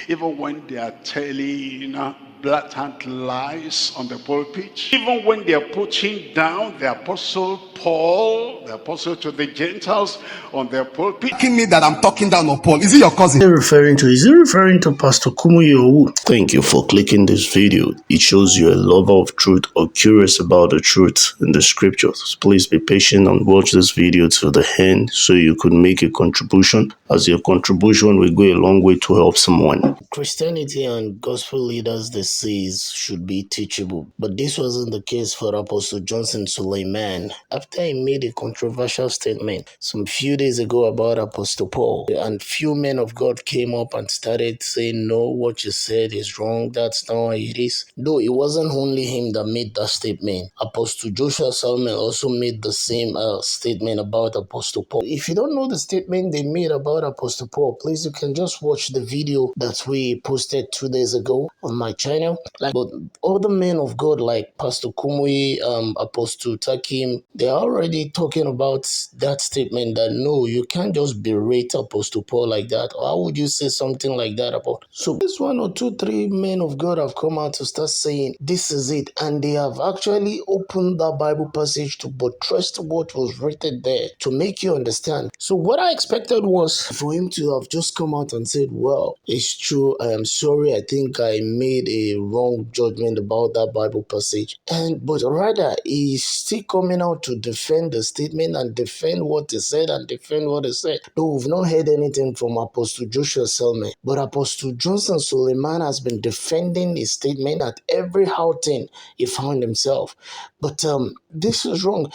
even when they are telling blatant lies on the pulpit, even when they are putting down the apostle Paul, the apostle to the Gentiles, on their pulpit. Asking me that I'm talking down on Paul. Is he your cousin? Is he referring to Pastor Kumuyi? Thank you for clicking this video. It shows you're a lover of truth or curious about the truth in the scriptures. Please be patient and watch this video to the end so you could make a contribution, as your contribution will go a long way to help someone. Christianity and gospel leaders, they say, should be teachable, but this wasn't the case for Apostle Johnson Suleman. After he made a controversial statement some few days ago about Apostle Paul, and few men of God came up and started saying, no, what you said is wrong, that's not how it is. Though it wasn't only him that made that statement. Apostle Joshua Salmon also made the same statement about Apostle Paul. If you don't know the statement they made about Apostle Paul, please, you can just watch the video that we posted 2 days ago on my channel. But other men of God like Pastor Kumuyi, Apostle Takim, they're already talking about that statement that no, you can't just berate Apostle Paul like that. How would you say something like that about? So this 1 or 2, 3 men of God have come out to start saying this is it, and they have actually opened that Bible passage to buttress what was written there to make you understand. So what I expected was for him to have just come out and said, well, it's true, I am sorry, I think I made a wrong judgment about that Bible passage. But rather, he's still coming out to defend the statement and defend what he said and defend what he said. Though we've not heard anything from Apostle Joshua Selman, but Apostle Johnson Suleman has been defending his statement at every outing he found himself. But this is wrong.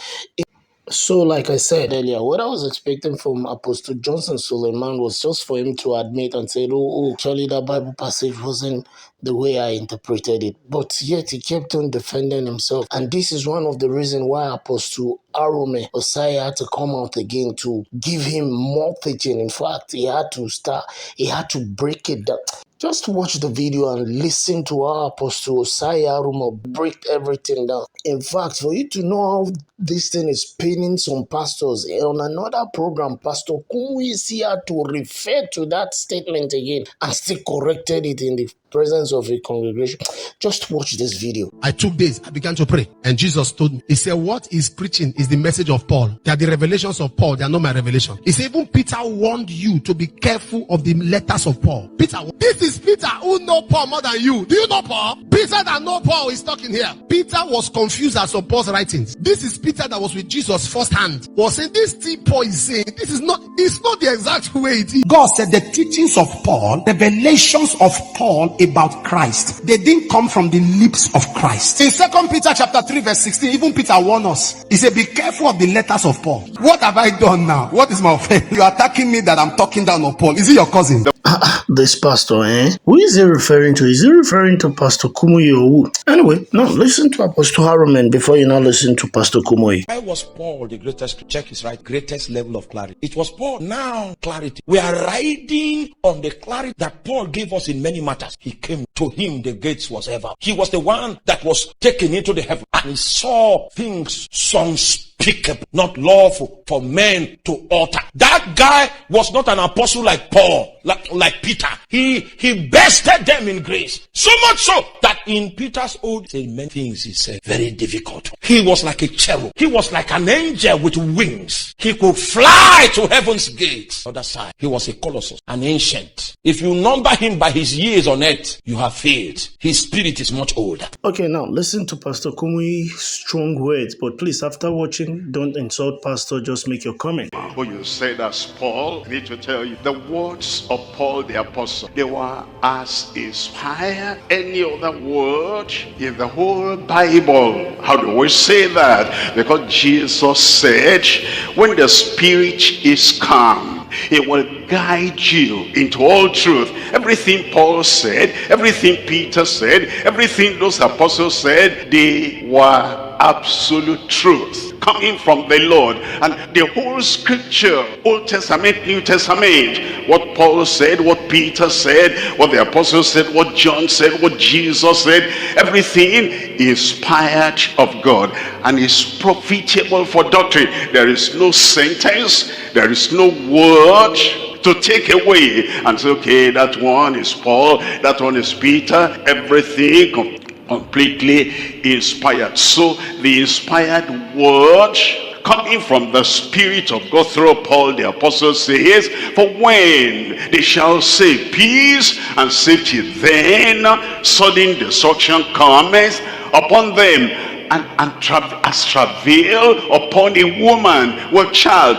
So, like I said earlier, what I was expecting from Apostle Johnson Suleman was just for him to admit and say, oh, actually that Bible passage wasn't the way I interpreted it. But yet he kept on defending himself. And this is one of the reasons why Apostle Arome Osai had to come out again to give him more teaching. In fact, he had to break it down. Just watch the video and listen to how Apostle Osai Arome break everything down. In fact, for you to know how this thing is paining some pastors, on another program, Pastor Kumuyi had to refer to that statement again and still corrected it in the presence of a congregation. Just watch this video. I took days, I began to pray, and Jesus told me, he said, what he's preaching is the message of Paul. They are the revelations of Paul, they are not my revelation. He said, even Peter warned you to be careful of the letters of Paul. This is Peter who know Paul more than you. Do you know Paul? Peter that know Paul is talking here. Peter was confused at some Paul's writings. This is Peter that was with Jesus firsthand. Was saying this thing Paul is saying, it's not the exact way it is. God said the teachings of Paul, revelations of Paul about Christ, they didn't come from the lips of Christ. In 2 Peter chapter 3 verse 16, even Peter warned us. He said, be careful of the letters of Paul. What have I done now? What is my offense? You are attacking me that I'm talking down on Paul. Is he your cousin? This pastor, Who is he referring to? Is he referring to Pastor Kumuyi or who? Anyway, now listen to Apostle Arome before you now listen to Pastor Kumuyi. Why was Paul the greatest? Check his right. Greatest level of clarity. It was Paul. Now clarity. We are riding on the clarity that Paul gave us in many matters. He came to him, the gates was ever. He was the one that was taken into the heaven, and he saw things unspeakable, not lawful for men to utter. That guy was not an apostle like Paul, like Peter. He bested them in grace, so much so that in Peter's old say many things he said very difficult. He was like a cherub. He was like an angel with wings. He could fly to heaven's gates. Other side, he was a colossus, an ancient. If you number him by his years on earth, you have failed. His spirit is much older. Okay, now listen to Pastor Kumuyi's strong words, but please, after watching, don't insult Pastor, just make your comment. When you say that's Paul, I need to tell you, the words of Paul the apostle, they were as inspired any other word in the whole Bible. How do we say that? Because Jesus said, when the spirit is calm, it will guide you into all truth. Everything Paul said, everything Peter said, everything those apostles said, they were absolute truth coming from the Lord. And the whole scripture, Old Testament, New Testament, what Paul said, what Peter said, what the apostles said, what John said, what Jesus said, everything inspired of God and is profitable for doctrine. There is no sentence, there is no word to take away and say, okay, that one is Paul, that one is Peter, everything completely inspired. So the inspired word coming from the Spirit of God through Paul the apostle says, for when they shall say peace and safety, then sudden destruction cometh upon them, and as travail upon a woman with child.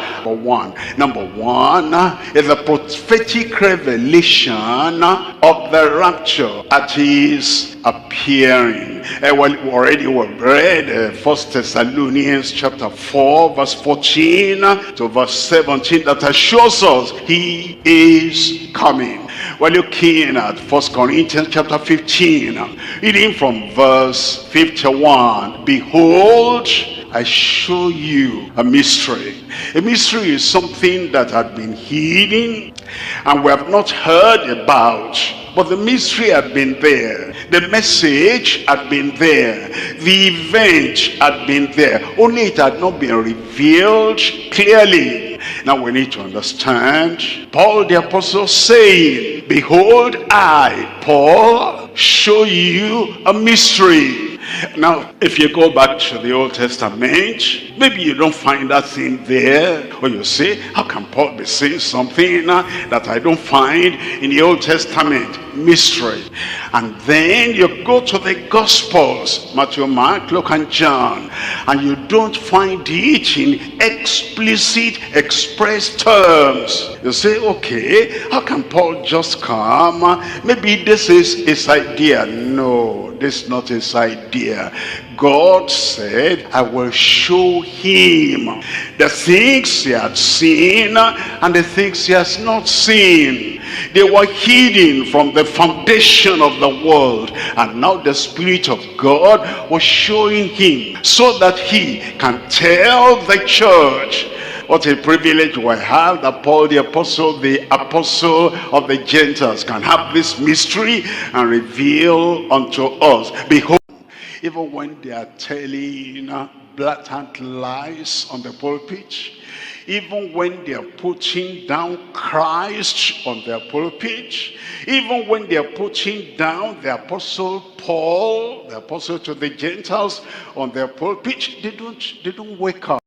Number one is the prophetic revelation of the rapture at his appearing. Well, we already read 1 Thessalonians chapter 4 verse 14 to verse 17 that assures us he is coming. We're looking at 1 Corinthians chapter 15, reading from verse 51. Behold, I show you a mystery. A mystery is something that had been hidden and we have not heard about. But the mystery had been there. The message had been there. The event had been there. Only it had not been revealed clearly. Now we need to understand. Paul the apostle saying, behold, I, Paul, show you a mystery. Now, if you go back to the Old Testament, maybe you don't find that thing there. Or you say, how can Paul be saying something that I don't find in the Old Testament? Mystery. And then you go to the Gospels, Matthew, Mark, Luke, and John, and you don't find it in explicit, expressed terms. You say, okay, how can Paul just come? Maybe this is his idea. No, this is not his idea. God said, I will show him the things he had seen and the things he has not seen. They were hidden from the foundation of the world, and now the Spirit of God was showing him so that he can tell the church. What a privilege we have that Paul the apostle of the Gentiles, can have this mystery and reveal unto us. Behold, even when they are telling blatant lies on the pulpit, even when they are putting down Christ on their pulpit, even when they are putting down the apostle Paul, the apostle to the Gentiles, on their pulpit, they don't wake up.